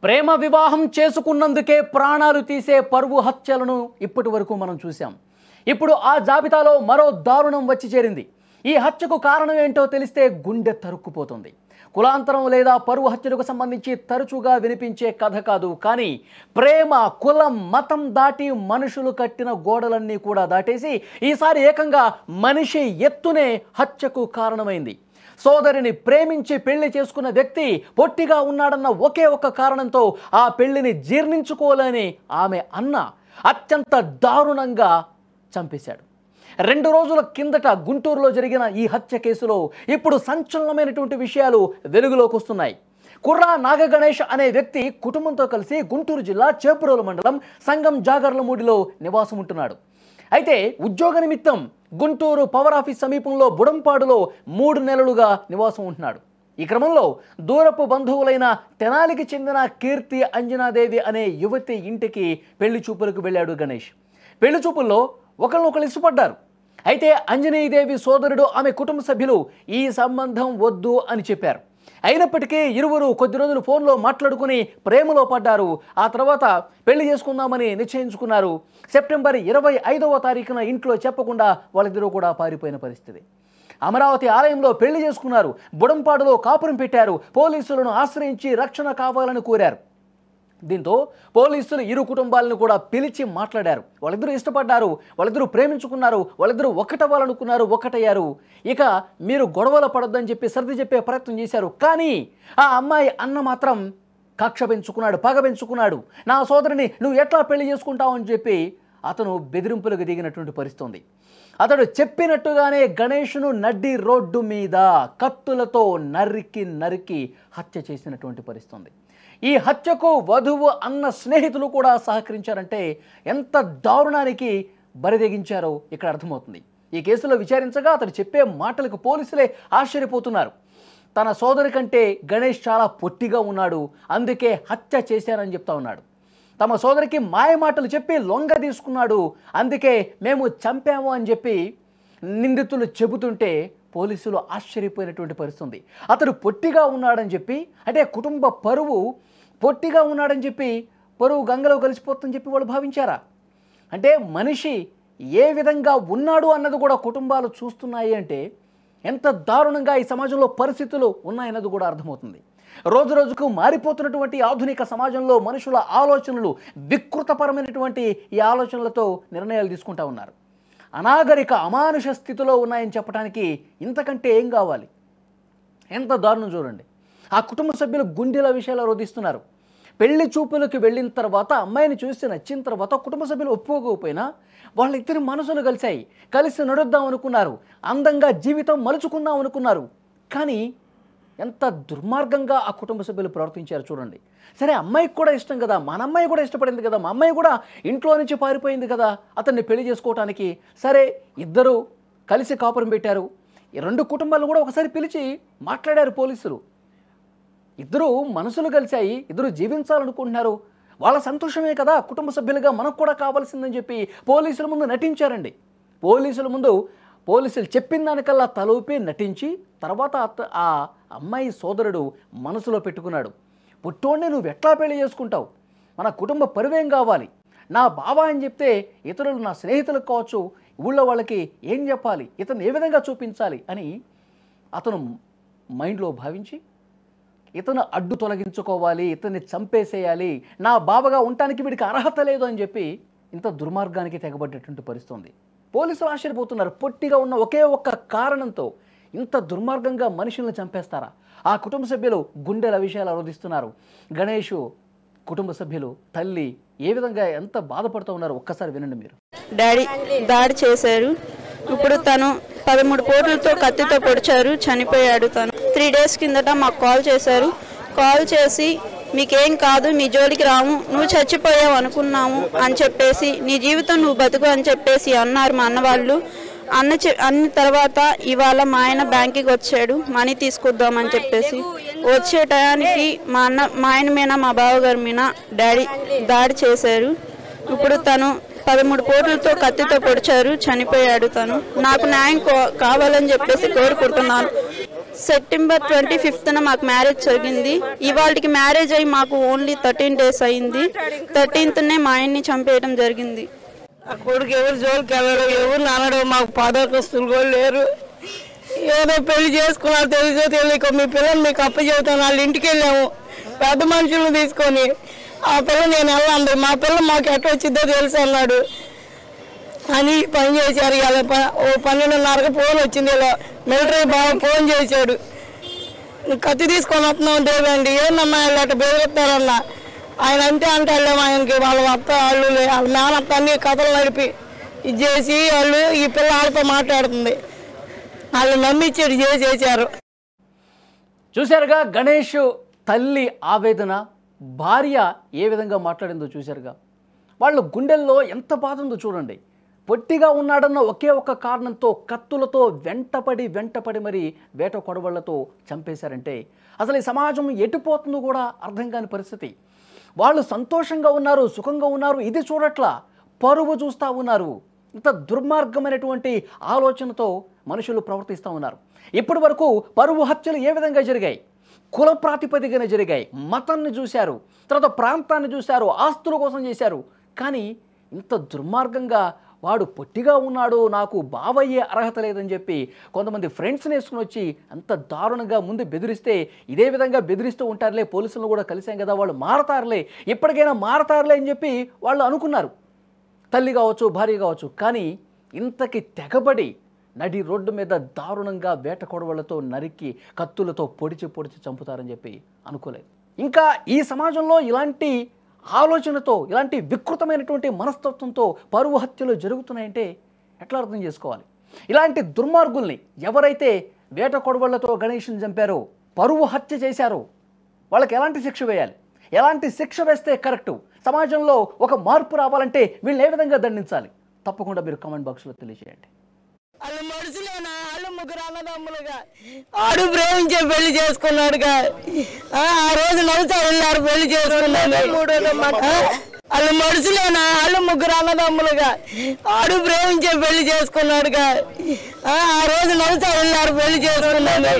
ప్రేమ వివాహం చేసుకున్నందుకే ప్రాణాలు తీసే పరువు హత్యలను ఇప్పటి వరకు మనం చూసాం. ఇప్పుడు ఆ జాబితాలో మరో దారుణం వచ్చి చేరింది. ఈ హత్యకు కారణం ఏంటో తెలిస్తే గుండె తరుక్కుపోతుంది. కులాంతరం లేదా పరువు హత్యలకు సంబంధించి తరచుగా వినిపించే కథ కాదు, కానీ ప్రేమ, కులం, మతం దాటి మనుషులు కట్టిన గోడలన్నీ కూడా దాటేసి ఈసారి ఏకంగా మనిషి ఎత్తునే హత్యకు కారణమైంది. సోదరిని ప్రేమించి పెళ్లి చేసుకున్న వ్యక్తి పొట్టిగా ఉన్నాడన్న ఒకే ఒక్క కారణంతో ఆ పెళ్లిని జీర్ణించుకోలేని ఆమె అన్న అత్యంత దారుణంగా చంపేశాడు. 2 రోజుల కిందట గుంటూరులో జరిగిన ఈ హత్య కేసులో ఇప్పుడు సంచలనమైనటువంటి విషయాలు వెలుగులోకి వస్తున్నాయి. కుర్రా నాగగణేష్ అనే వ్యక్తి కుటుంబంతో కలిసి గుంటూరు జిల్లా చేపురోలు మండలం సంగం జాగర్లమూడిలో నివాసం ఉంటున్నాడు. అయితే ఉద్యోగ నిమిత్తం గుంటూరు పవర్ ఆఫీస్ సమీపంలో బుడంపాడులో 3 నెలలుగా నివాసం ఉంటున్నాడు. ఈ క్రమంలో దూరపు బంధువులైన తెనాలికి చెందిన కీర్తి అంజనాదేవి అనే యువతి ఇంటికి పెళ్లి చూపులకు వెళ్ళాడు గణేష్. పెళ్లి చూపుల్లో ఒకరినొకరు ఇష్టపడ్డారు. అయితే అంజనీదేవి సోదరుడు, ఆమె కుటుంబ సభ్యులు ఈ సంబంధం వద్దు అని చెప్పారు. అయినప్పటికీ ఇరువురు కొద్ది రోజులు ఫోన్లో మాట్లాడుకుని ప్రేమలో పడ్డారు. ఆ తర్వాత పెళ్లి చేసుకుందామని నిశ్చయించుకున్నారు. సెప్టెంబర్ 25వ తారీఖున ఇంట్లో చెప్పకుండా వాళ్ళిద్దరూ కూడా పారిపోయిన పరిస్థితి. అమరావతి ఆలయంలో పెళ్లి చేసుకున్నారు. బుడంపాడులో కాపురం పెట్టారు. పోలీసులను ఆశ్రయించి రక్షణ కావాలని కోరారు. దీంతో పోలీసులు ఇరు కుటుంబాలను కూడా పిలిచి మాట్లాడారు. వాళ్ళిద్దరూ ఇష్టపడ్డారు, వాళ్ళిద్దరూ ప్రేమించుకున్నారు, వాళ్ళిద్దరూ ఒక్కటవ్వాలనుకున్నారు, ఒక్కటయ్యారు. ఇక మీరు గొడవలు పడొద్దని చెప్పి సర్ది చెప్పే ప్రయత్నం చేశారు. కానీ ఆ అమ్మాయి అన్న మాత్రం కక్ష పెంచుకున్నాడు, పగ పెంచుకున్నాడు. నా సోదరిని నువ్వు ఎట్లా పెళ్లి చేసుకుంటావు అని చెప్పి అతను బెదిరింపులకు దిగినటువంటి పరిస్థితి. అతడు చెప్పినట్టుగానే గణేష్ను నడ్డి రోడ్డు మీద కత్తులతో నరికి హత్య చేసినటువంటి పరిస్థితి. ఈ హత్యకు వధువు అన్న స్నేహితులు కూడా సహకరించారంటే ఎంత దారుణానికి బరిదెగించారో ఇక్కడ అర్థమవుతుంది. ఈ కేసులో విచారించగా అతడు చెప్పే మాటలకు పోలీసులే ఆశ్చర్యపోతున్నారు. తన సోదరి కంటే గణేష్ చాలా పొట్టిగా ఉన్నాడు, అందుకే హత్య చేశానని చెప్తా ఉన్నాడు. తమ సోదరికి మాయ మాటలు చెప్పి లొంగ తీసుకున్నాడు, అందుకే మేము చంపాము అని చెప్పి నిందితులు చెబుతుంటే పోలీసులు ఆశ్చర్యపోయినటువంటి పరిస్థితి. అతడు పొట్టిగా ఉన్నాడని చెప్పి, అంటే కుటుంబ పరువు పొట్టిగా ఉన్నాడని చెప్పి పరువు గంగలో కలిసిపోతుందని చెప్పి వాళ్ళు భావించారా? అంటే మనిషి ఏ విధంగా ఉన్నాడు అన్నది కూడా కుటుంబాలు చూస్తున్నాయి అంటే ఎంత దారుణంగా ఈ సమాజంలో పరిస్థితులు ఉన్నాయన్నది కూడా అర్థమవుతుంది. రోజు రోజుకు మారిపోతున్నటువంటి ఆధునిక సమాజంలో మనుషుల ఆలోచనలు వికృతపరమైనటువంటి ఈ ఆలోచనలతో నిర్ణయాలు తీసుకుంటా ఉన్నారు. అనాగరిక అమానుష స్థితిలో ఉన్నాయని చెప్పడానికి ఇంతకంటే ఏం కావాలి? ఎంత దారుణం చూడండి. ఆ కుటుంబ సభ్యులు గుండెల విషయాలు రోధిస్తున్నారు. పెళ్లి చూపులకు వెళ్ళిన తర్వాత అమ్మాయిని చూసి నచ్చిన తర్వాత కుటుంబ సభ్యులు ఒప్పుకోకపోయినా వాళ్ళిద్దరి మనసులు కలిసి నడుద్దాం అనుకున్నారు, అందంగా జీవితం మలుచుకుందాం అనుకున్నారు. కానీ ఎంత దుర్మార్గంగా ఆ కుటుంబ సభ్యులు ప్రవర్తించారు చూడండి. సరే, అమ్మాయికి కూడా ఇష్టం కదా, మన అమ్మాయి కూడా ఇష్టపడింది కదా, మా అమ్మాయి కూడా ఇంట్లో నుంచి పారిపోయింది కదా అతన్ని పెళ్లి చేసుకోవటానికి. సరే, ఇద్దరు కలిసి కాపురం పెట్టారు. ఈ 2 కుటుంబాలు కూడా ఒకసారి పిలిచి మాట్లాడారు పోలీసులు. ఇద్దరు మనసులు కలిశాయి, ఇద్దరు జీవించాలనుకుంటున్నారు. వాళ్ళ సంతోషమే కదా కుటుంబ సభ్యులుగా మనకు కూడా కావాల్సిందని చెప్పి పోలీసుల ముందు నటించారండి. పోలీసులు చెప్పిన దానికల్లా తలూపి నటించి తర్వాత ఆ అమ్మాయి సోదరుడు మనసులో పెట్టుకున్నాడు, పుట్టోడిని నువ్వు ఎట్లా పెళ్లి చేసుకుంటావు, మన కుటుంబ పరువేం కావాలి, నా బావ అని చెప్తే ఇతరులు నా స్నేహితులకు కావచ్చు, ఊళ్ళో వాళ్ళకి ఏం చెప్పాలి, ఇతను ఏ విధంగా చూపించాలి అని అతను మైండ్లో భావించి ఇతను అడ్డు తొలగించుకోవాలి, ఇతన్ని చంపేసేయాలి, నా బావగా ఉండటానికి వీడికి అర్హత లేదు అని చెప్పి ఇంత దుర్మార్గానికి తెగబడ్డటువంటి పరిస్థితి. పోలీసులు ఆశ్చర్యపోతున్నారు. పొట్టిగా ఉన్న ఒకే ఒక్క కారణంతో ఇంత దుర్మార్గంగా మనుషులను చంపేస్తారా? ఆ కుటుంబ సభ్యులు గుండెల విషయాలు ఆలోచిస్తున్నారు. గణేష్ కుటుంబ సభ్యులు, తల్లి ఏ విధంగా ఎంత బాధపడుతూ ఉన్నారు ఒక్కసారి వినండి మీరు. డాడీ దాడి చేశారు. ఇప్పుడు తను 13 పోటులతో కత్తితో పొడిచారు, చనిపోయాడు. తను 3 డేస్ కిందట మాకు కాల్ చేశారు. కాల్ చేసి మీకేం కాదు, మీ జోలికి రాము, నువ్వు చచ్చిపోయావు అనుకున్నాము అని చెప్పేసి, నీ జీవితం నువ్వు బతుకు అని చెప్పేసి అన్నారు మా అన్న వాళ్ళు. అన్న తర్వాత ఇవాళ మా ఆయన బ్యాంక్కి వచ్చాడు మనీ తీసుకొద్దామని చెప్పేసి. వచ్చే టయానికి మా ఆయన మీద, మా బావగారి మీద డాడీ దాడి చేశారు. ఇప్పుడు తను 13 పోటులతో కత్తితో పొడిచారు, చనిపోయాడు. తను నాకు న్యాయం కావాలని చెప్పేసి కోరుకుంటున్నాను. సెప్టెంబర్ 25న మాకు మ్యారేజ్ జరిగింది. ఇవాళకి మ్యారేజ్ అయ్యి మాకు ఓన్లీ 13 days అయింది. 13నే మా ఆయన్ని చంపేయడం జరిగింది. ఆ కొడుకు ఎవరు జోలికి వెళ్ళడు, ఎవరు నానడు, మాకు పాదకస్తులు కూడా లేరు. ఏదో పెళ్లి చేసుకున్నారు తెలుసో తెలియక మీ పిల్లలు మీకు అప్పచెబుతాను వాళ్ళ ఇంటికి వెళ్ళాము పెద్ద మనుషులను తీసుకొని. ఆ పిల్ల నేను వెళ్ళండి మా పిల్ల మాకు ఎట్లా వచ్చిందో తెలుసు అన్నాడు అని పని చేశారు. ఇలా 12:30కి ఫోన్ వచ్చింది, ఇలా మిలిటరీ బాగా ఫోన్ చేశాడు, కత్తి తీసుకొని వస్తున్నాం దేవండి ఏందమ్మా వాళ్ళు అట్లా బెదిరిస్తారన్న. ఆయన అంటే వెళ్ళాము ఆయనకి వాళ్ళ అత్త వాళ్ళు వాళ్ళ మేనత్త అన్ని కథలు నడిపి ఇది చేసి వాళ్ళు ఈ పిల్ల వాళ్ళతో మాట్లాడుతుంది వాళ్ళు నమ్మించేది చేసేసారు. చూశారుగా గణేష్ తల్లి ఆవేదన, భార్య ఏ విధంగా మాట్లాడిందో చూశారుగా. వాళ్ళ గుండెల్లో ఎంత బాధ ఉందో చూడండి. పొట్టిగా ఉన్నాడన్న ఒకే ఒక్క కారణంతో కత్తులతో వెంటపడి మరి వేట కొడవళ్లతో చంపేశారంటే అసలు ఈ సమాజం ఎటుపోతుందో కూడా అర్థం కాని పరిస్థితి. వాళ్ళు సంతోషంగా ఉన్నారు, సుఖంగా ఉన్నారు, ఇది చూడట్లా పరువు చూస్తూ ఉన్నారు. ఇంత దుర్మార్గమైనటువంటి ఆలోచనతో మనుషులు ప్రవర్తిస్తూ ఉన్నారు. ఇప్పటి వరకు పరువు హత్యలు ఏ విధంగా జరిగాయి? కుల ప్రాతిపదికన జరిగాయి. మతాన్ని చూశారు, తర్వాత ప్రాంతాన్ని చూశారు, ఆస్తుల కోసం చేశారు. కానీ ఇంత దుర్మార్గంగా వాడు పొట్టిగా ఉన్నాడు, నాకు బావయ్యే అర్హత లేదని చెప్పి కొంతమంది ఫ్రెండ్స్ని వేసుకుని వచ్చి అంత దారుణంగా ముందు బెదిరిస్తే ఇదే విధంగా బెదిరిస్తూ ఉంటారులే, పోలీసులను కూడా కలిసాం కదా, వాళ్ళు మారతారులే, ఇప్పటికైనా మారతారులే అని చెప్పి వాళ్ళు అనుకున్నారు, తల్లి కావచ్చు భార్య కావచ్చు. కానీ ఇంతకి తెగబడి నడి రోడ్డు మీద దారుణంగా వేట కొడవళ్లతో నరికి కత్తులతో పొడిచి చంపుతారని చెప్పి అనుకోలేదు. ఇంకా ఈ సమాజంలో ఇలాంటి ఆలోచనతో, ఇలాంటి వికృతమైనటువంటి మనస్తత్వంతో పరువు హత్యలు జరుగుతున్నాయంటే ఎట్లా అర్థం చేసుకోవాలి? ఇలాంటి దుర్మార్గుల్ని ఎవరైతే వేట కొడవళ్లతో గణేష్ని చంపారో, పరువు హత్య చేశారో వాళ్ళకి ఎలాంటి శిక్ష వేయాలి? ఎలాంటి శిక్ష వేస్తే కరెక్టు? సమాజంలో ఒక మార్పు రావాలంటే వీళ్ళని ఏ విధంగా దండించాలి? తప్పకుండా మీరు కామెంట్ బాక్స్లో తెలియజేయండి. వాళ్ళు మనుషులేనా? వాళ్ళు ముగ్గురు అన్నదమ్ములుగా ఆడు ప్రేమించే పెళ్లి చేసుకున్నాడుగా. ఆ రోజు నడుచా వెళ్ళారు పెళ్లి చేసుకున్నాడు. వాళ్ళు మనుషులేనా? వాళ్ళు ముగ్గురు అన్నదమ్ములుగా ఆడు ప్రేమించే పెళ్లి చేసుకున్నాడుగా. ఆ రోజు నడుచా వెళ్ళారు పెళ్లి చేసుకున్నాడు.